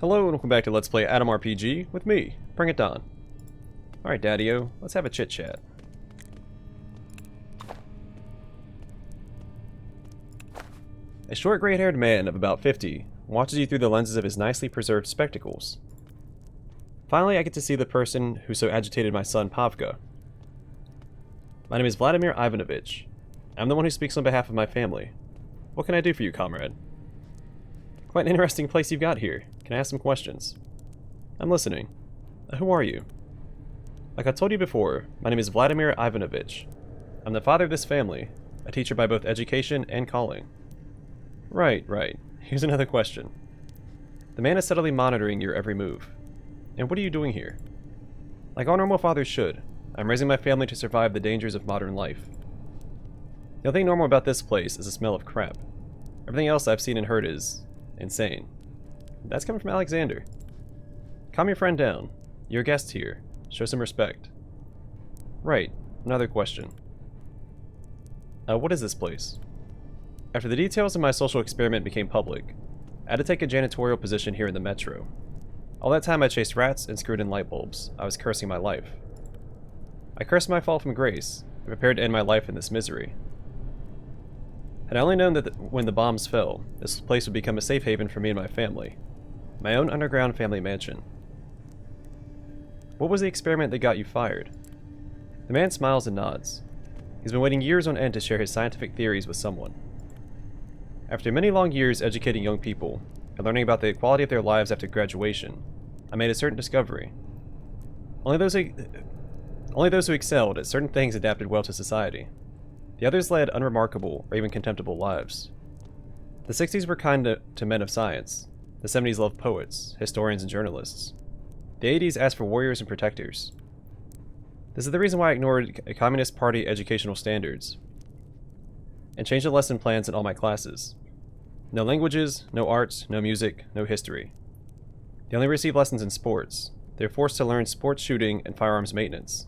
Hello and welcome back to Let's Play Adam RPG with me, Bring It On. Alright Daddy-O, let's have a chit-chat. A short gray-haired man of about 50 watches you through the lenses of his nicely preserved spectacles. Finally, I get to see the person who so agitated my son Pavka. My name is Vladimir Ivanovich. I'm the one who speaks on behalf of my family. What can I do for you, comrade? Quite an interesting place you've got here. Can I ask some questions? I'm listening. Who are you? Like I told you before, my name is Vladimir Ivanovich. I'm the father of this family, a teacher by both education and calling. Right. Here's another question. The man is subtly monitoring your every move. And what are you doing here? Like all normal fathers should, I'm raising my family to survive the dangers of modern life. The only thing normal about this place is the smell of crap. Everything else I've seen and heard is insane. That's coming from Alexander. Calm your friend down. You're a guest here. Show some respect. Right, another question. What is this place? After the details of my social experiment became public, I had to take a janitorial position here in the metro. All that time I chased rats and screwed in light bulbs. I was cursing my life. I cursed my fall from grace, and prepared to end my life in this misery. Had I only known that when the bombs fell, this place would become a safe haven for me and my family. My own underground family mansion. What was the experiment that got you fired? The man smiles and nods. He's been waiting years on end to share his scientific theories with someone. After many long years educating young people, and learning about the quality of their lives after graduation, I made a certain discovery. Only those who excelled at certain things adapted well to society. The others led unremarkable or even contemptible lives. The 60s were kind to men of science. The 70s loved poets, historians, and journalists. The 80s asked for warriors and protectors. This is the reason why I ignored Communist Party educational standards and changed the lesson plans in all my classes. No languages, no arts, no music, no history. They only receive lessons in sports. They are forced to learn sports shooting and firearms maintenance.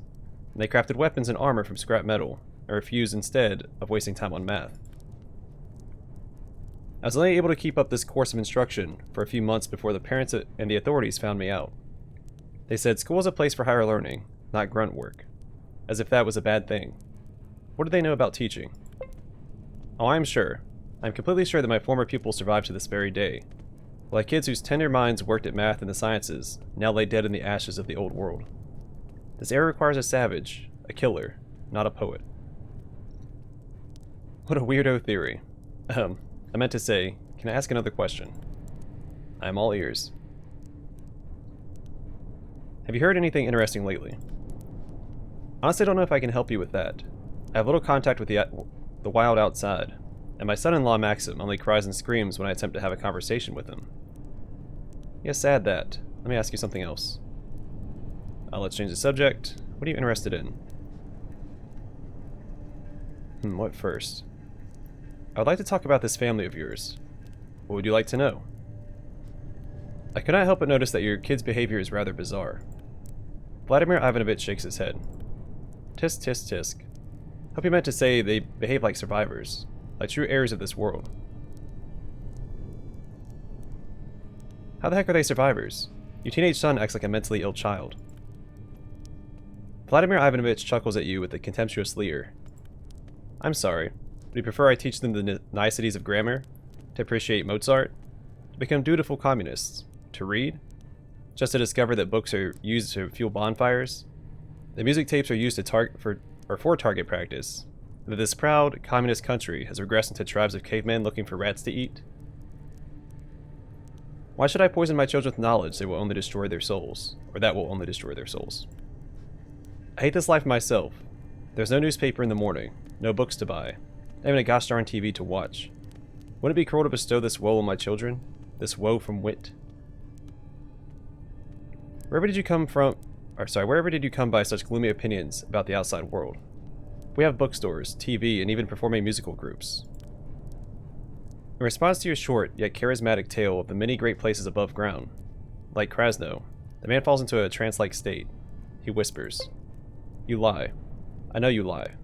And they crafted weapons and armor from scrap metal, and refused instead of wasting time on math. I was only able to keep up this course of instruction for a few months before the parents and the authorities found me out. They said school is a place for higher learning, not grunt work. As if that was a bad thing. What do they know about teaching? Oh, I'm sure. I'm completely sure that my former pupils survived to this very day, while kids whose tender minds worked at math and the sciences now lay dead in the ashes of the old world. This era requires a savage, a killer, not a poet. What a weirdo theory. I meant to say, can I ask another question? I am all ears. Have you heard anything interesting lately? Honestly, I don't know if I can help you with that. I have little contact with the wild outside, and my son-in-law Maxim only cries and screams when I attempt to have a conversation with him. Yes, sad that. Let me ask you something else. Let's change the subject. What are you interested in? What first? I would like to talk about this family of yours. What would you like to know? I could not help but notice that your kid's behavior is rather bizarre. Vladimir Ivanovich shakes his head. Tisk, tisk, tisk. Hope you meant to say they behave like survivors, like true heirs of this world. How the heck are they survivors? Your teenage son acts like a mentally ill child. Vladimir Ivanovich chuckles at you with a contemptuous leer. I'm sorry. Do you prefer I teach them the niceties of grammar? To appreciate Mozart? To become dutiful communists? To read? Just to discover that books are used to fuel bonfires? The music tapes are used for target practice? That this proud, communist country has regressed into tribes of cavemen looking for rats to eat? Why should I poison my children with knowledge that will only destroy their souls? Or that will only destroy their souls? I hate this life myself. There's no newspaper in the morning, no books to buy, not even a gosh darn TV to watch. Wouldn't it be cruel to bestow this woe on my children? This woe from wit? Wherever did you come by such gloomy opinions about the outside world? We have bookstores, TV, and even performing musical groups. In response to your short, yet charismatic tale of the many great places above ground, like Krasno, the man falls into a trance-like state. He whispers, "You lie. I know you lie.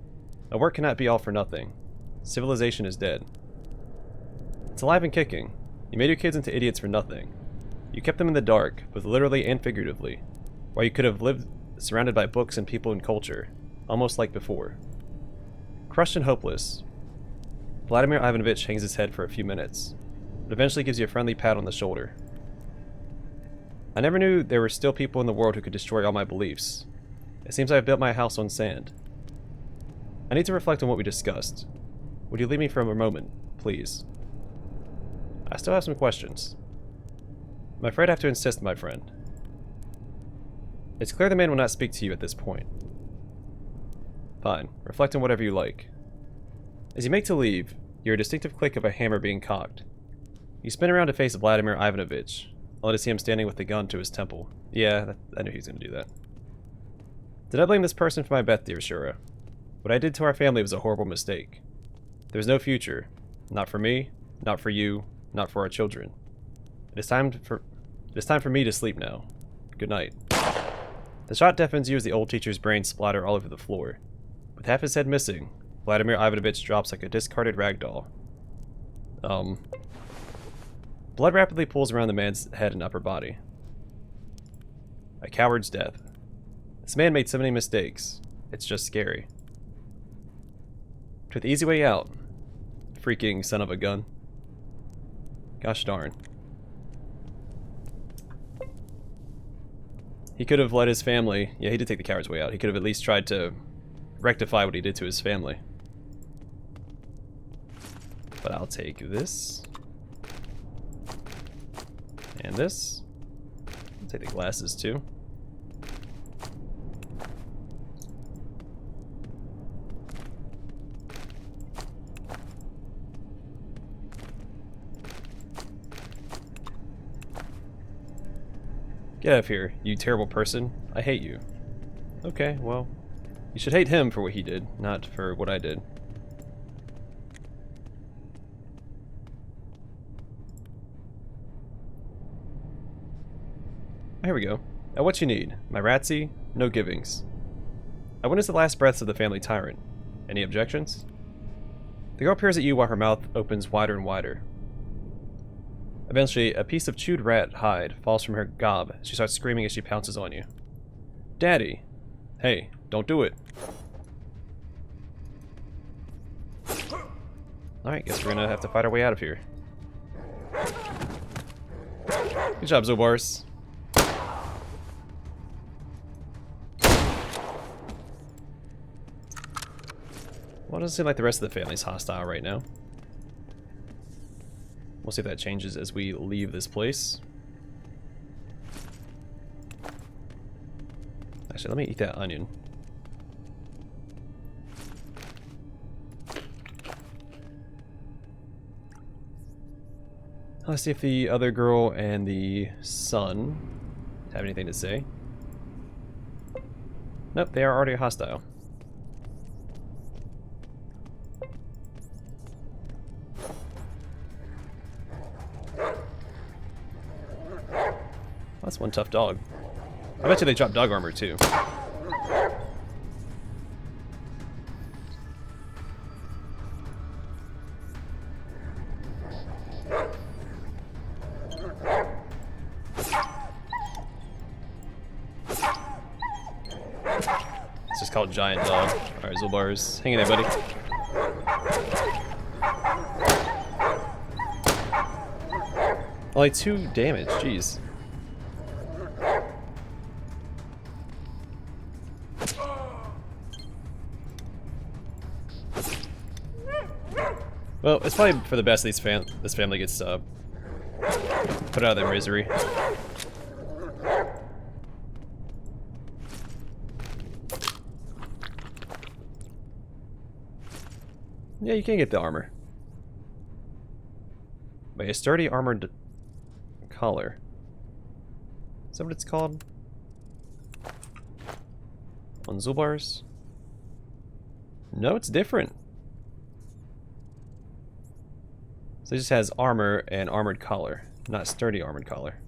A work cannot be all for nothing. Civilization is dead. It's alive and kicking. You made your kids into idiots for nothing. You kept them in the dark, both literally and figuratively, while you could have lived surrounded by books and people and culture, almost like before. Crushed and hopeless, Vladimir Ivanovich hangs his head for a few minutes, but eventually gives you a friendly pat on the shoulder. I never knew there were still people in the world who could destroy all my beliefs. It seems I have built my house on sand. I need to reflect on what we discussed. Would you leave me for a moment, please? I still have some questions. I'm afraid I have to insist, my friend. It's clear the man will not speak to you at this point. Fine, reflect on whatever you like. As you make to leave, you hear a distinctive click of a hammer being cocked. You spin around to face Vladimir Ivanovich, only to see him standing with the gun to his temple. Yeah, I knew he was going to do that. Did I blame this person for my death, dear Shura? What I did to our family was a horrible mistake. There is no future. Not for me, not for you, not for our children. It is time for me to sleep now. Good night. The shot deafens you as the old teacher's brains splatter all over the floor. With half his head missing, Vladimir Ivanovich drops like a discarded rag doll. Blood rapidly pools around the man's head and upper body. A coward's death. This man made so many mistakes. It's just scary. Took the easy way out. Freaking son of a gun. Gosh darn. He could have let his family... Yeah, he did take the coward's way out. He could have at least tried to rectify what he did to his family. But I'll take this. And this. I'll take the glasses too. Get out of here, you terrible person. I hate you. Okay, well, you should hate him for what he did, not for what I did. Here we go. What you need? My ratsy? No givings. I witnessed the last breaths of the family tyrant. Any objections? The girl peers at you while her mouth opens wider and wider. Eventually, a piece of chewed rat hide falls from her gob. She starts screaming as she pounces on you. Daddy! Hey, don't do it. Alright, guess we're gonna have to fight our way out of here. Good job, Zobars. Well, it doesn't seem like the rest of the family's hostile right now. We'll see if that changes as we leave this place. Actually, let me eat that onion. Let's see if the other girl and the son have anything to say. Nope, they are already hostile. That's one tough dog. I bet you they drop dog armor too. It's just called Giant Dog. Alright, Zolbars, hang in there, buddy. Only 2 damage, jeez. Well, it's probably for the best this family gets put out of their misery. Yeah, you can get the armor. By a sturdy armored collar. Is that what it's called? On Zubars? No, it's different. So it just has armor and armored collar, not sturdy armored collar.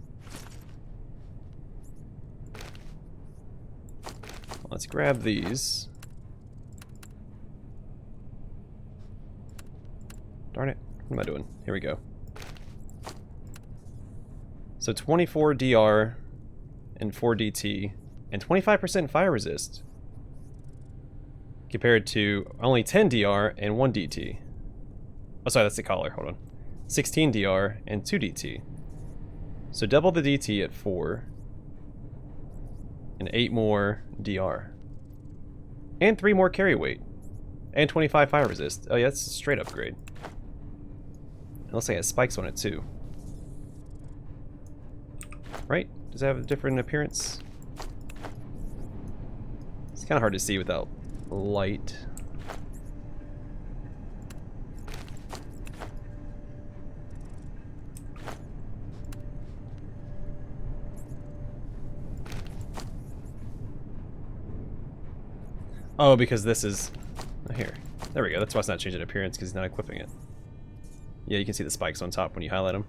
Let's grab these. Darn it, what am I doing? Here we go. So 24 DR and 4 DT and 25% fire resist. Compared to only 10 DR and 1 DT. Oh, sorry, that's the collar. Hold on. 16 DR and 2 DT. So double the DT at 4. And 8 more DR. And 3 more carry weight. And 25 fire resist. Oh yeah, that's a straight upgrade. It looks like it has spikes on it too. Right? Does it have a different appearance? It's kind of hard to see without light. Oh, because this is... here. There we go. That's why it's not changing appearance, because he's not equipping it. Yeah, you can see the spikes on top when you highlight them.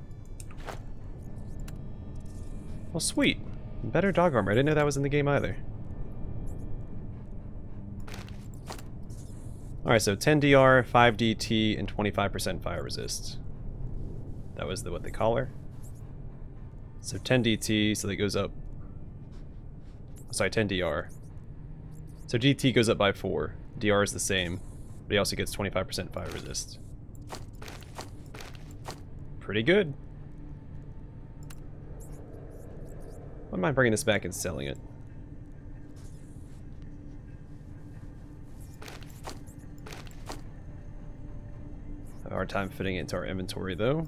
Well, sweet. Better dog armor. I didn't know that was in the game either. Alright, so 10 DR, 5 DT, and 25% fire resist. That was the collar. So 10 DT, so that goes up... sorry, 10 DR. So DT goes up by 4. DR is the same, but he also gets 25% fire resist. Pretty good. Wouldn't mind bringing this back and selling it. Have a hard time fitting it into our inventory though.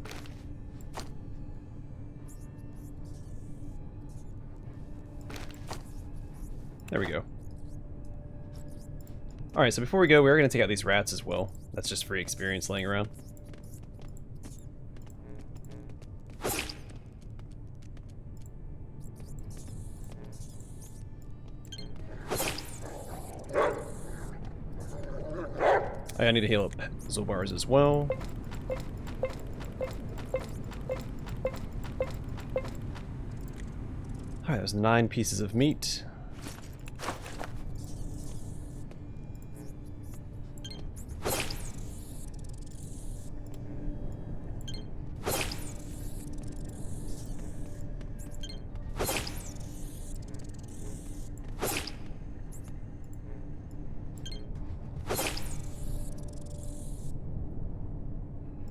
There we go. Alright, so before we go, we're going to take out these rats as well. That's just free experience laying around. I need to heal up Zolbars as well. Alright, there's 9 pieces of meat.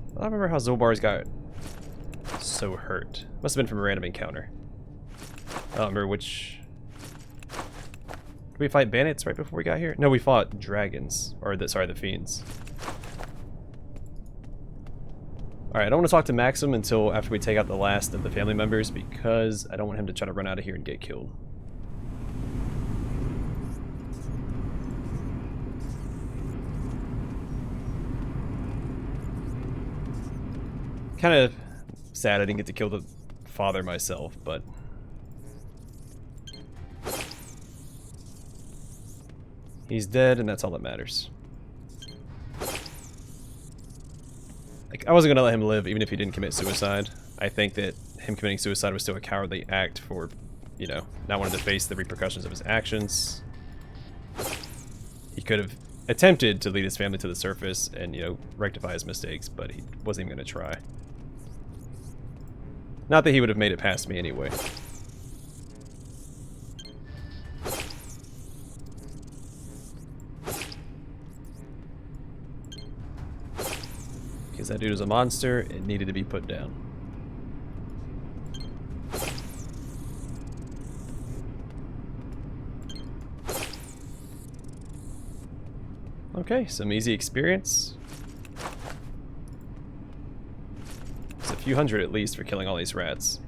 I don't remember how Zolbars got so hurt. Must have been from a random encounter. I don't remember which... Did we fight bandits right before we got here? No, we fought dragons. Or, the fiends. Alright, I don't want to talk to Maxim until after we take out the last of the family members because I don't want him to try to run out of here and get killed. Kind of sad I didn't get to kill the father myself, but... he's dead, and that's all that matters. Like, I wasn't gonna let him live even if he didn't commit suicide. I think that him committing suicide was still a cowardly act for, you know, not wanting to face the repercussions of his actions. He could have attempted to lead his family to the surface and, you know, rectify his mistakes, but he wasn't even gonna try. Not that he would have made it past me anyway. Because that dude was a monster, it needed to be put down. Okay, some easy experience. It's a few hundred at least for killing all these rats.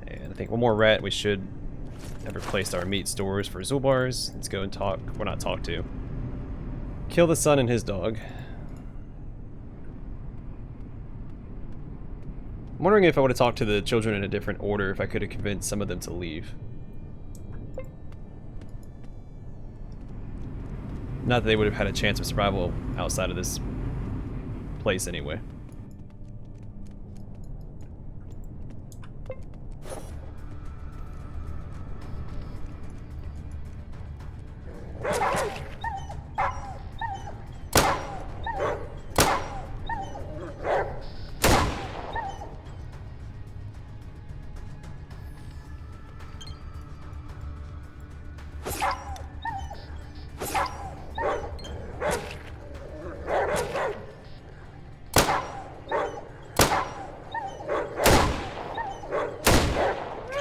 And I think one more rat we should have replaced our meat stores for Zolbars. Let's go and talk, well, not talk to. Kill the son and his dog. I'm wondering if I would have talked to the children in a different order, if I could have convinced some of them to leave. Not that they would have had a chance of survival outside of this place anyway.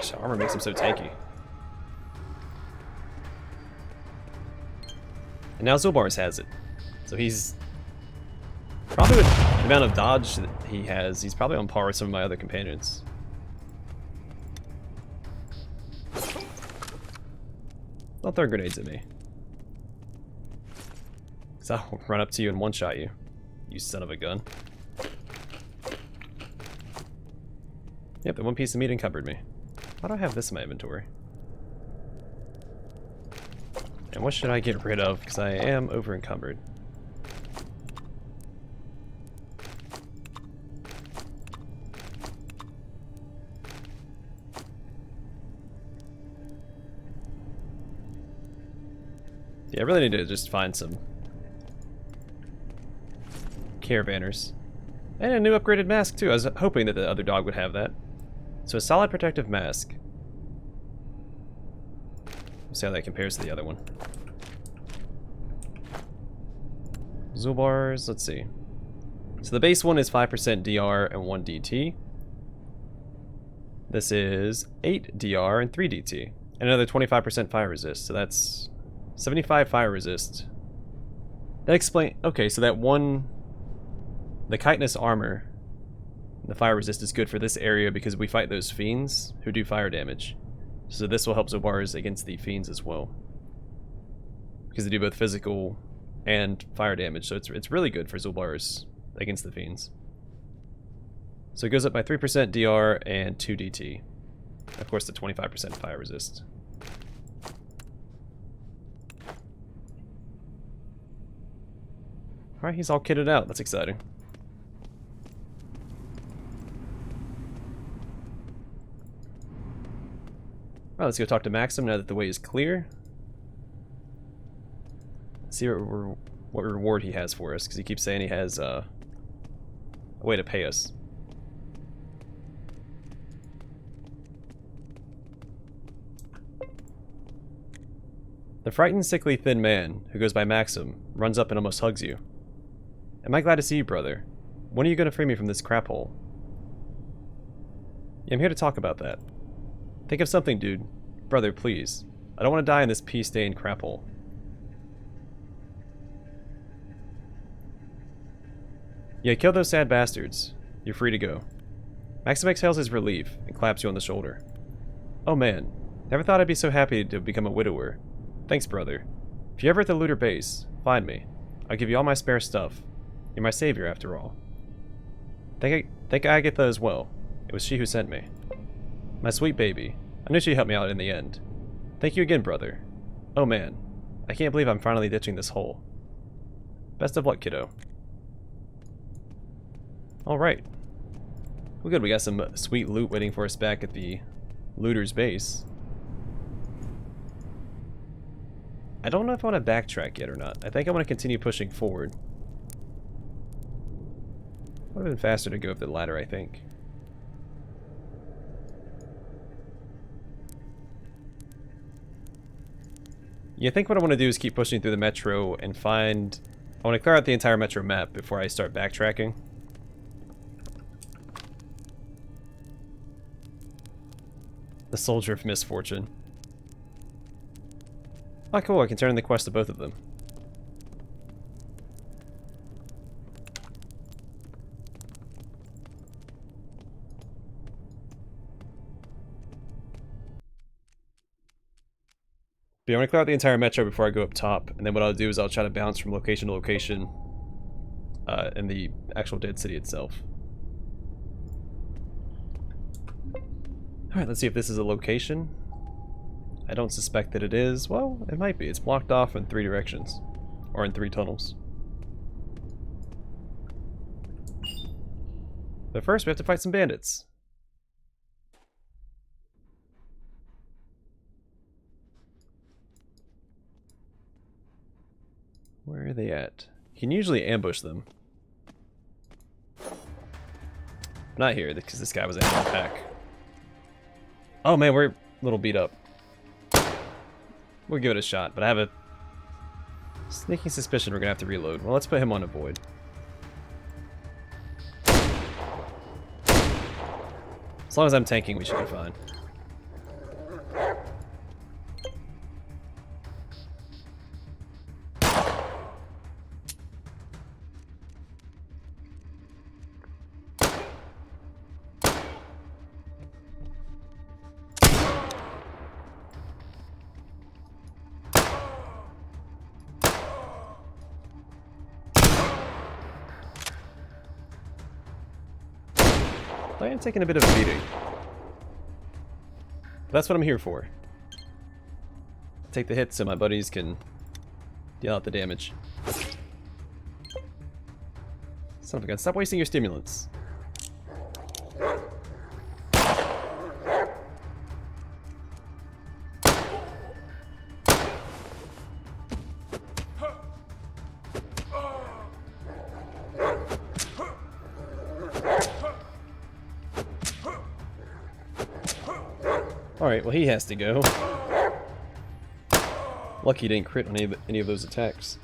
Gosh, armor makes him so tanky. And now Zulbars has it. So he's probably, with the amount of dodge that he has, he's probably on par with some of my other companions. Don't throw grenades at me. Because I'll run up to you and one-shot you. You son of a gun. Yep, the one piece of meat encumbered me. Why do I have this in my inventory? And what should I get rid of? Because I am over-encumbered. Yeah, I really need to just find some caravanners. And a new upgraded mask, too. I was hoping that the other dog would have that. So a solid protective mask. We'll see how that compares to the other one. Zulbars, let's see. So the base one is 5% DR and 1 DT. This is 8 DR and 3 DT. And another 25% fire resist, so that's 75 fire resist. That explain. Okay, so that one, the chitinous armor, the fire resist is good for this area because we fight those fiends who do fire damage. So this will help Zulbars against the fiends as well, because they do both physical and fire damage. So it's really good for Zulbars against the fiends. So it goes up by 3% DR and 2 DT. Of course, the 25% fire resist. Alright, he's all kitted out. That's exciting. Alright, let's go talk to Maxim now that the way is clear. Let's see what reward he has for us, because he keeps saying he has a way to pay us. The frightened, sickly, thin man, who goes by Maxim, runs up and almost hugs you. Am I glad to see you, brother? When are you going to free me from this crap hole? Yeah, I'm here to talk about that. Think of something, dude. Brother, please. I don't want to die in this pea-stained crap hole. Yeah, kill those sad bastards. You're free to go. Maxim exhales his relief and claps you on the shoulder. Oh man, never thought I'd be so happy to become a widower. Thanks, brother. If you're ever at the looter base, find me. I'll give you all my spare stuff. You're my savior, after all. Thank Agatha as well. It was she who sent me. My sweet baby. I knew she'd help me out in the end. Thank you again, brother. Oh man, I can't believe I'm finally ditching this hole. Best of luck, kiddo. Alright. Well, good, we got some sweet loot waiting for us back at the looter's base. I don't know if I want to backtrack yet or not. I think I want to continue pushing forward. Would have been faster to go up the ladder, I think. Yeah, I think what I want to do is keep pushing through the metro and find... I want to clear out the entire metro map before I start backtracking. The Soldier of Misfortune. Oh, cool, I can turn in the quest to both of them. But yeah, I want to clear out the entire metro before I go up top, and then what I'll do is I'll try to bounce from location to location in the actual dead city itself. Alright, let's see if this is a location. I don't suspect that it is. Well, it might be. It's blocked off in 3 directions. Or in 3 tunnels. But first we have to fight some bandits. Where are they at? You can usually ambush them. Not here, because this guy was in one pack. Oh man, we're a little beat up. We'll give it a shot, but I have a sneaking suspicion we're gonna have to reload. Well, let's put him on avoid. As long as I'm tanking, we should be fine. I am taking a bit of a beating. That's what I'm here for. Take the hits so my buddies can deal out the damage. Son of a gun, stop wasting your stimulants. Alright, well he has to go. Lucky he didn't crit on any of those attacks.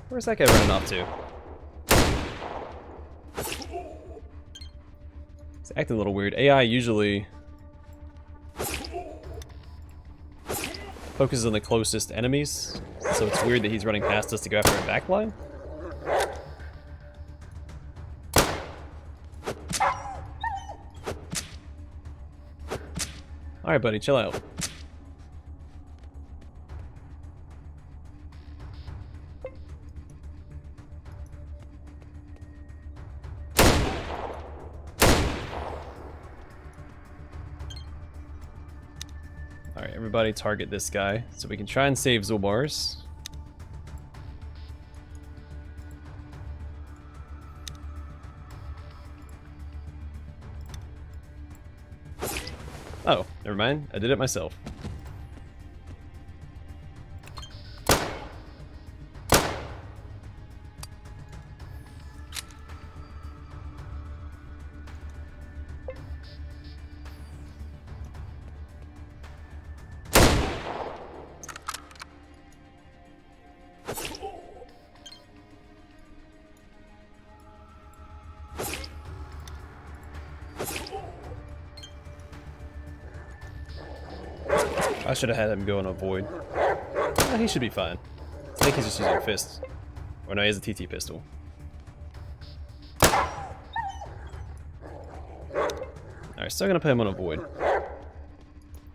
Where's that guy running off to? It's acting a little weird. AI usually focuses on the closest enemies, so it's weird that he's running past us to go after a backline. Alright buddy, chill out. Alright, everybody target this guy so we can try and save Zulbars. Oh, never mind. I did it myself. I should have had him go and avoid. Oh, he should be fine. I think he's just using a fist. Or no, he has a TT pistol. Alright, still gonna put him on avoid.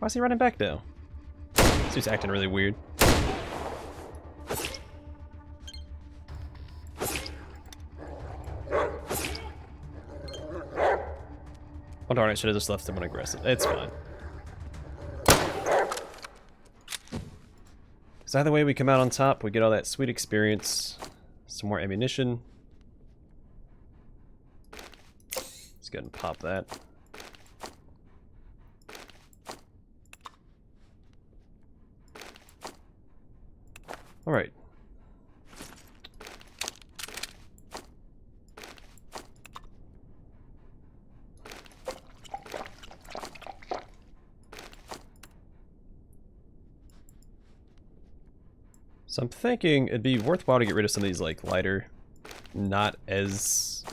Why is he running back now? This dude's acting really weird. Oh darn, I should have just left him on aggressive. It's fine. So either way we come out on top, we get all that sweet experience, some more ammunition. Let's go ahead and pop that. Alright. So I'm thinking it'd be worthwhile to get rid of some of these like lighter, not as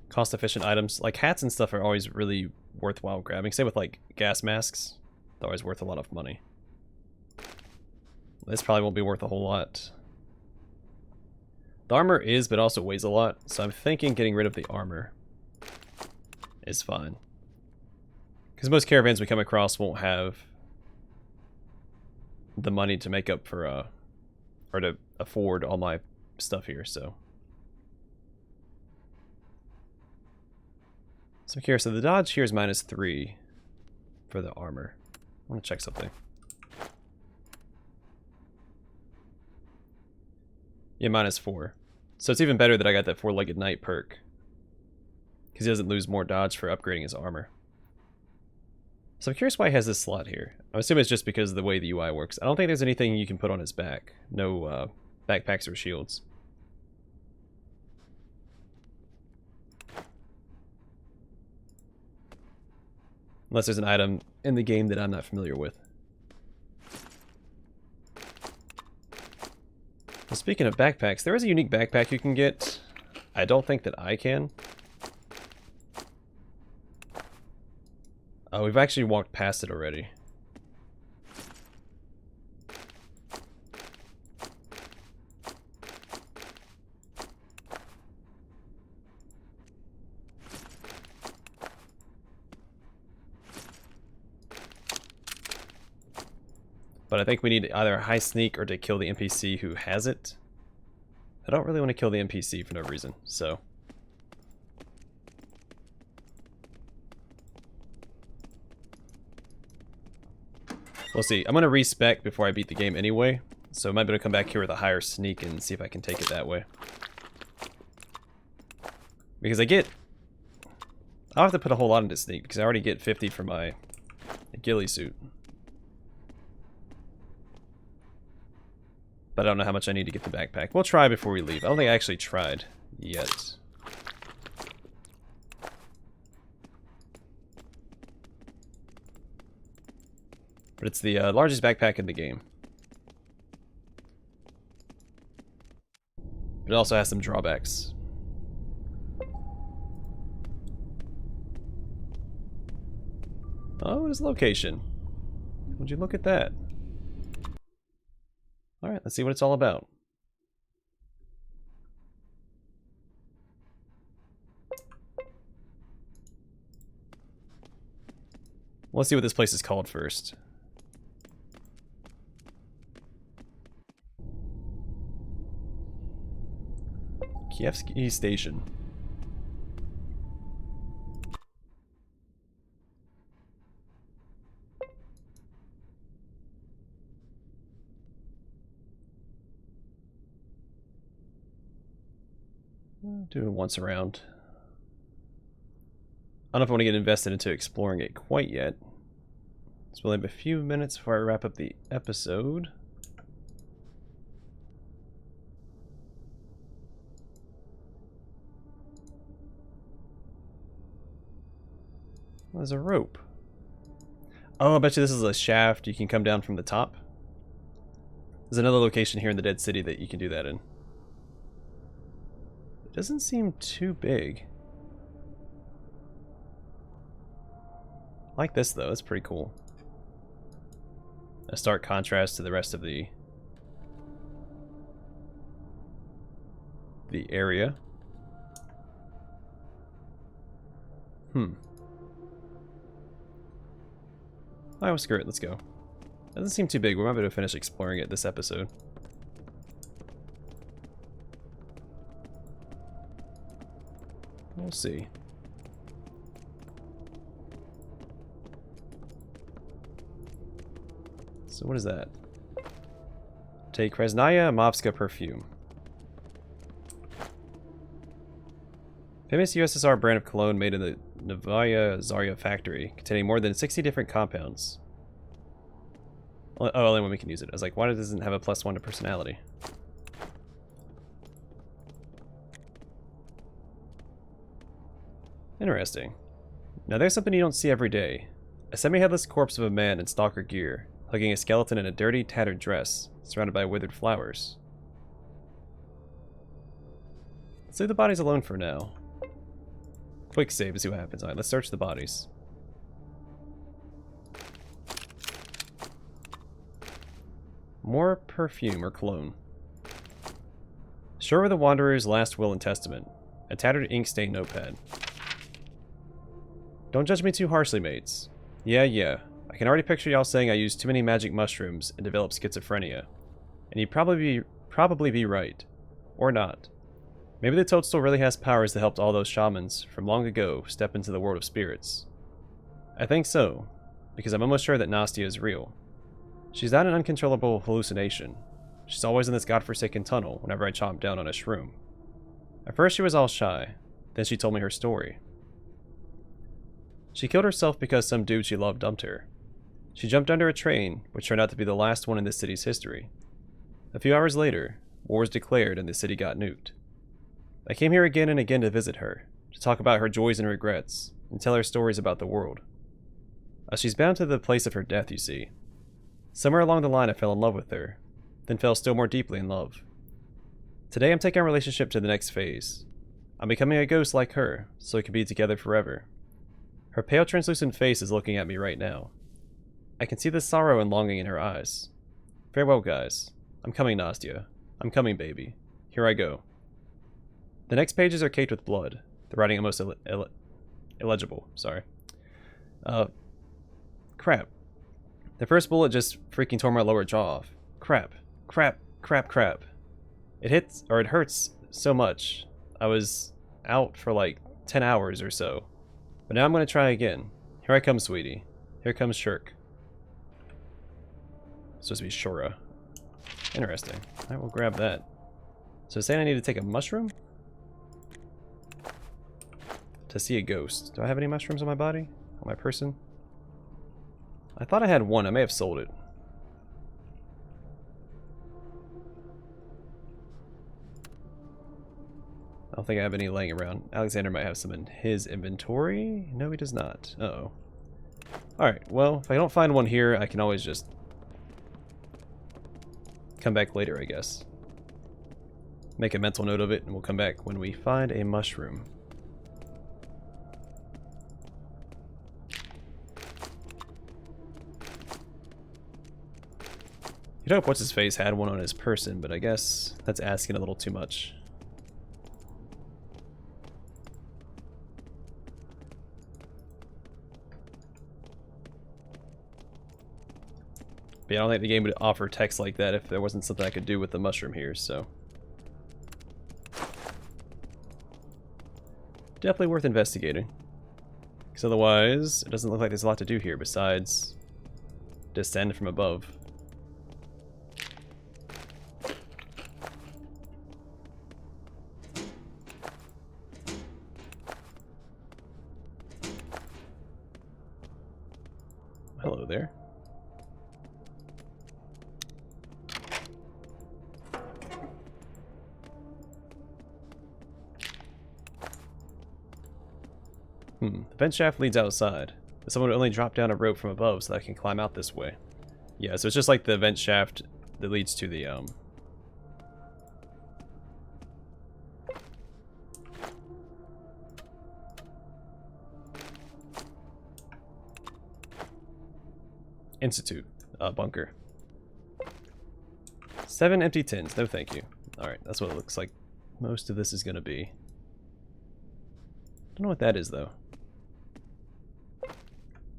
cost-efficient items. Like hats and stuff are always really worthwhile grabbing. Same with like gas masks. They're always worth a lot of money. This probably won't be worth a whole lot. The armor is, but also weighs a lot. So I'm thinking getting rid of the armor is fine. Because most caravans we come across won't have the money to make up for, or to afford all my stuff here, so. So I'm curious, so the dodge here is -3 for the armor. I want to check something. Yeah, -4. So it's even better that I got that 4-legged knight perk. Because he doesn't lose more dodge for upgrading his armor. So I'm curious why he has this slot here. I'm assuming it's just because of the way the UI works. I don't think there's anything you can put on his back. No backpacks or shields. Unless there's an item in the game that I'm not familiar with. Well, speaking of backpacks, there is a unique backpack you can get. I don't think that I can. Oh, we've actually walked past it already. But I think we need either a high sneak or to kill the NPC who has it. I don't really want to kill the NPC for no reason, so... we'll see. I'm going to respec before I beat the game anyway, so I might be able to come back here with a higher sneak and see if I can take it that way. Because I'll have to put a whole lot into sneak, because I already get 50 for my ghillie suit. But I don't know how much I need to get the backpack. We'll try before we leave. I don't think I actually tried yet. But it's the largest backpack in the game. But it also has some drawbacks. Oh, it's location. Would you look at that? Alright, let's see what it's all about. Let's see what this place is called first. Kievsky Station. Do it once around. I don't know if I want to get invested into exploring it quite yet. So we'll have a few minutes before I wrap up the episode. Well, there's a rope. Oh, I bet you this is a shaft you can come down from the top. There's another location here in the Dead City that you can do that in. It doesn't seem too big. I like this though, it's pretty cool. A stark contrast to the rest of the area. Alright, well, screw it, let's go. Doesn't seem too big, we might be able to finish exploring it this episode. We'll see. So what is that? Take Krasnaya Movska perfume. Famous USSR brand of cologne made in the Novaya Zarya factory, containing more than 60 different compounds. Oh, only when we can use it. I was like, why doesn't it have a +1 to personality? Interesting. Now there's something you don't see every day. A semi-headless corpse of a man in stalker gear, hugging a skeleton in a dirty, tattered dress, surrounded by withered flowers. Let's leave the bodies alone for now. Quick save to see what happens. Alright, let's search the bodies. More perfume or cologne. Sure were the Wanderer's last will and testament. A tattered ink-stained notepad. Don't judge me too harshly, mates. Yeah. I can already picture y'all saying I used too many magic mushrooms and developed schizophrenia. And you'd probably be right. Or not. Maybe the toadstool really has powers that helped all those shamans from long ago step into the world of spirits. I think so, because I'm almost sure that Nastia is real. She's not an uncontrollable hallucination. She's always in this godforsaken tunnel whenever I chomp down on a shroom. At first she was all shy, then she told me her story. She killed herself because some dude she loved dumped her. She jumped under a train, which turned out to be the last one in this city's history. A few hours later, war was declared and the city got nuked. I came here again and again to visit her, to talk about her joys and regrets, and tell her stories about the world. She's bound to the place of her death, you see. Somewhere along the line I fell in love with her, then fell still more deeply in love. Today I'm taking our relationship to the next phase. I'm becoming a ghost like her, so we can be together forever. Her pale translucent face is looking at me right now. I can see the sorrow and longing in her eyes. Farewell, guys. I'm coming, Nastya. I'm coming, baby. Here I go. The next pages are caked with blood. The writing almost illegible. Sorry. Crap. The first bullet just freaking tore my lower jaw off. Crap. Crap. Crap. Crap. It hurts so much. I was out for like 10 hours or so. But now I'm going to try again. Here I come, sweetie. Here comes Shirk. It's supposed to be Shura. Interesting. Alright, we'll grab that. So saying I need to take a mushroom? To see a ghost. Do I have any mushrooms on my body? On my person? I thought I had one. I may have sold it. I don't think I have any laying around. Alexander might have some in his inventory. No, he does not. Uh-oh. Alright, well, if I don't find one here, I can always just come back later, I guess. Make a mental note of it, and we'll come back when we find a mushroom. You'd hope what's-his-face had one on his person, but I guess that's asking a little too much. But yeah, I don't think the game would offer text like that if there wasn't something I could do with the mushroom here, so. Definitely worth investigating. Because otherwise, it doesn't look like there's a lot to do here besides descend from above. Hello there. The vent shaft leads outside. But someone would only drop down a rope from above so that I can climb out this way. Yeah, so it's just like the vent shaft that leads to the, Institute. Bunker. 7 empty tins. No thank you. Alright, that's what it looks like most of this is going to be. Don't know what that is, though.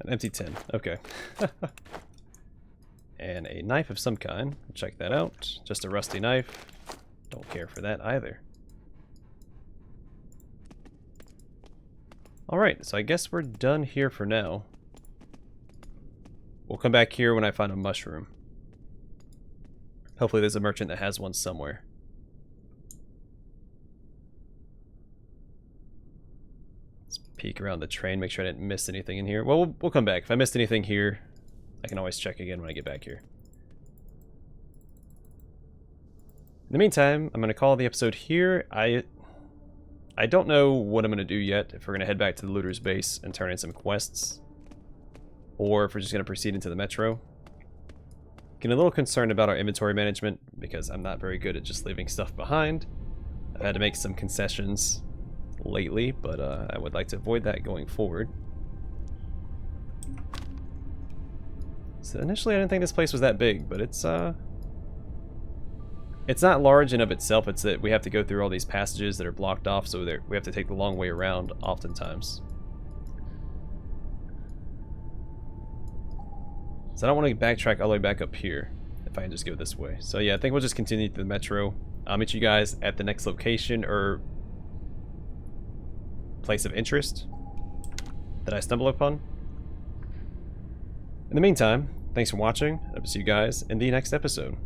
An empty tin. Okay. And a knife of some kind. Check that out. Just a rusty knife. Don't care for that either. Alright, so I guess we're done here for now. We'll come back here when I find a mushroom. Hopefully there's a merchant that has one somewhere. Let's peek around the train, make sure I didn't miss anything in here. Well, we'll come back. If I missed anything here, I can always check again when I get back here. In the meantime, I'm going to call the episode here. I don't know what I'm going to do yet. If we're going to head back to the looter's base and turn in some quests, or if we're just going to proceed into the metro. Getting a little concerned about our inventory management because I'm not very good at just leaving stuff behind. I've had to make some concessions lately, but I would like to avoid that going forward. So initially I didn't think this place was that big, but it's not large in of itself. It's that we have to go through all these passages that are blocked off, so we have to take the long way around oftentimes. So I don't want to backtrack all the way back up here if I can just go this way. So yeah, I think we'll just continue through the metro. I'll meet you guys at the next location or place of interest that I stumble upon. In the meantime, thanks for watching. I'll see you guys in the next episode.